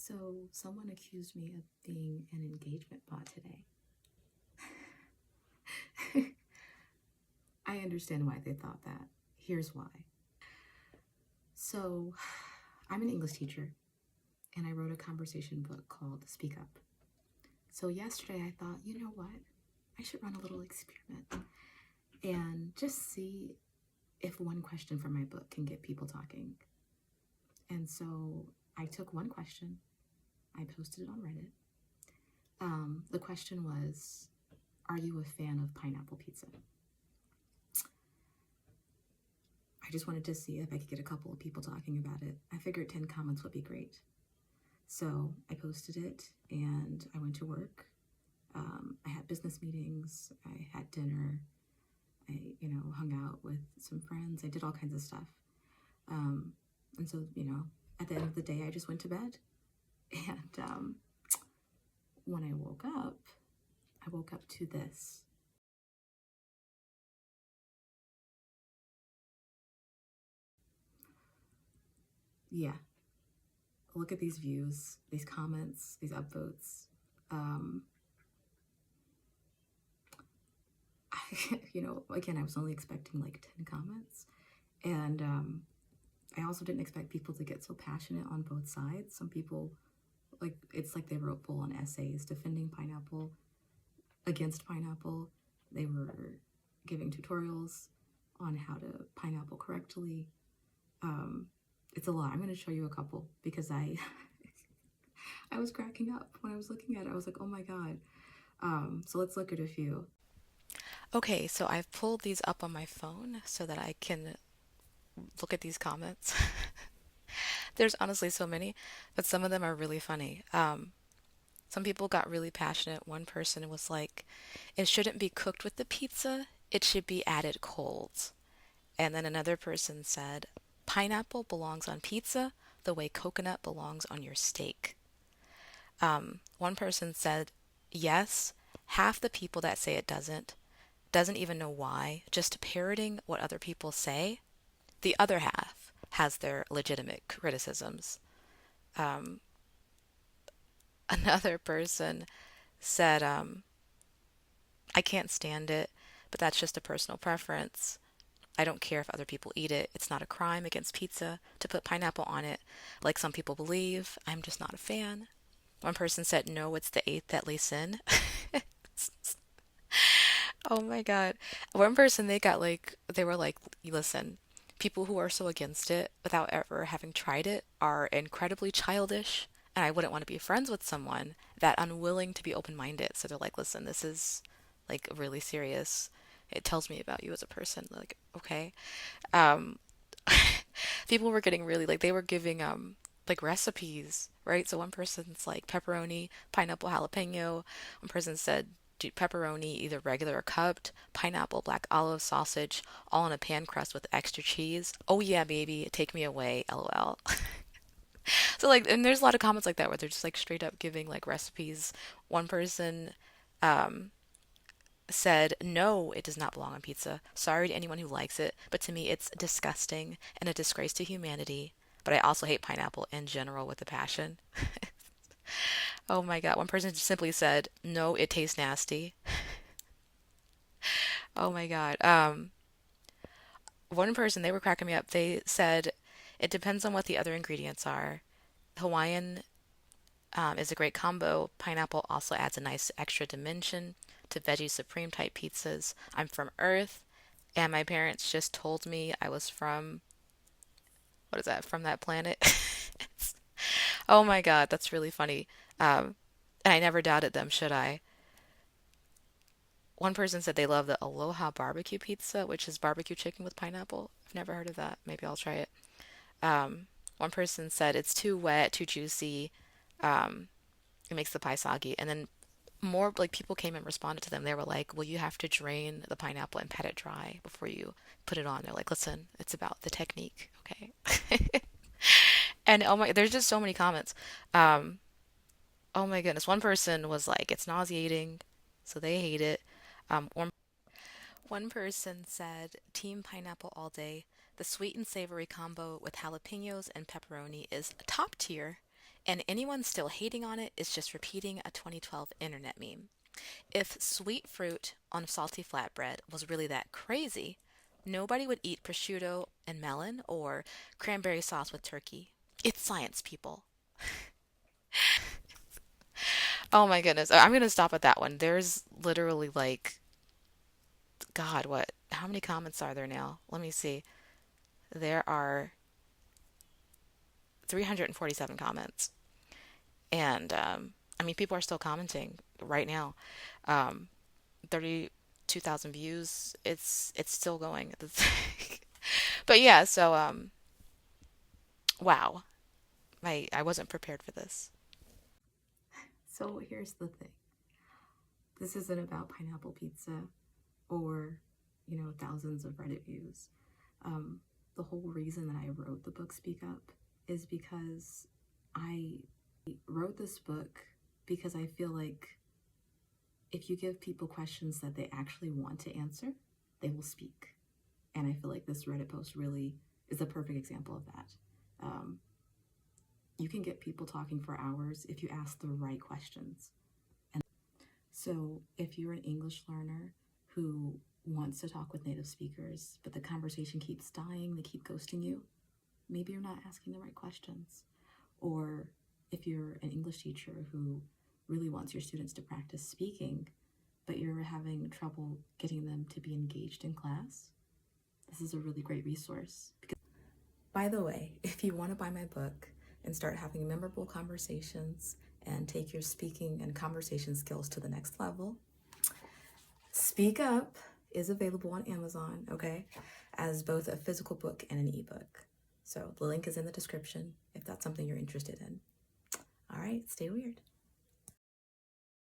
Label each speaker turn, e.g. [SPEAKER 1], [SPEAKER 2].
[SPEAKER 1] So, someone accused me of being an engagement bot today. I understand why they thought that. Here's why. So, I'm an English teacher and I wrote a conversation book called Speak Up. So, yesterday I thought, you know what? I should run a little experiment and just see if one question from my book can get people talking. And so, I took one question, I posted it on Reddit. The question was, are you a fan of pineapple pizza? I just wanted to see if I could get a couple of people talking about it. I figured 10 comments would be great. So I posted it and I went to work. I had business meetings, I had dinner, I, hung out with some friends. I did all kinds of stuff. Um, and so, at the end of the day, I just went to bed. And when I woke up to this. Yeah, look at these views, these comments, these upvotes. Um, again, I was only expecting like 10 comments. And I also didn't expect people to get so passionate on both sides. Some people, it's like they wrote full on essays defending pineapple, against pineapple. They were giving tutorials on how to pineapple correctly. Um, it's a lot. I'm going to show you a couple because I was cracking up when I was looking at it. I was like, oh my God. So let's look at a few. Okay, so I've pulled these up on my phone so that I can look at these comments. There's honestly so many, but some of them are really funny. Some people got really passionate. One person was like, it shouldn't be cooked with the pizza, it should be added cold. And then another person said, pineapple belongs on pizza the way coconut belongs on your steak. One person said, yes, half the people that say it doesn't even know why, just parroting what other people say. The other half has their legitimate criticisms. Um, Another person said, I can't stand it, but that's just a personal preference. I don't care if other people eat it. It's not a crime against pizza to put pineapple on it, like some people believe. I'm just not a fan. One person said, no, it's the eighth that lays in. Oh my God. One person, they were like, listen, people who are so against it without ever having tried it are incredibly childish. And I wouldn't want to be friends with someone that unwilling to be open-minded. So they're like, listen, this is like really serious. It tells me about you as a person. Like, okay. Um, People were getting really like they were giving like recipes, right? So one person's like pepperoni, pineapple, jalapeno. One person said pepperoni, either regular or cupped, pineapple, black olive, sausage, all in a pan crust with extra cheese. Oh yeah, baby, take me away, LOL. So like, and there's a lot of comments like that where they're just like straight up giving like recipes. One person um said, no, it does not belong on pizza. Sorry to anyone who likes it, but to me it's disgusting and a disgrace to humanity. But I also hate pineapple in general with a passion. Oh my God. One person just simply said, no, it tastes nasty. Oh my God. One person, they were cracking me up. They said, it depends on what the other ingredients are. Hawaiian is a great combo. Pineapple also adds a nice extra dimension to veggie supreme type pizzas. I'm from Earth, and my parents just told me I was from, what is that, from that planet? Oh my God, that's really funny. Um, and I never doubted them, should I? One person said they love the Aloha barbecue pizza, which is barbecue chicken with pineapple. I've never heard of that. Maybe I'll try it. One person said it's too wet, too juicy. Um, it makes the pie soggy. And then more like people came and responded to them. They were like, well, you have to drain the pineapple and pat it dry before you put it on. They're like, listen, it's about the technique, okay? And oh my, there's just so many comments. Um, oh my goodness. One person was like, it's nauseating, so they hate it. One person said, Team Pineapple all day. The sweet and savory combo with jalapenos and pepperoni is top tier.
[SPEAKER 2] And anyone still hating on it is just repeating a 2012 internet meme. If sweet fruit on salty flatbread was really that crazy, nobody would eat prosciutto and melon or cranberry sauce with turkey. It's science, people. Oh my goodness. I'm going to stop at that one. There's literally like, God, what? How many comments are there now? Let me see. There are 347 comments. And I mean, people are still commenting right now. Um, 32,000 views. It's still going. But yeah, so wow. I wasn't prepared for this.
[SPEAKER 1] So here's the thing. This isn't about pineapple pizza or, thousands of Reddit views. Um, the whole reason that I wrote the book Speak Up is because I wrote this book because I feel like if you give people questions that they actually want to answer, they will speak. And I feel like this Reddit post really is a perfect example of that. Um, you can get people talking for hours if you ask the right questions. And so if you're an English learner who wants to talk with native speakers, but the conversation keeps dying, they keep ghosting you, maybe you're not asking the right questions. Or if you're an English teacher who really wants your students to practice speaking, but you're having trouble getting them to be engaged in class, this is a really great resource. By the way, if you want to buy my book and start having memorable conversations and take your speaking and conversation skills to the next level, Speak Up is available on Amazon, okay, as both a physical book and an ebook. So the link is in the description if that's something you're interested in. All right, stay weird.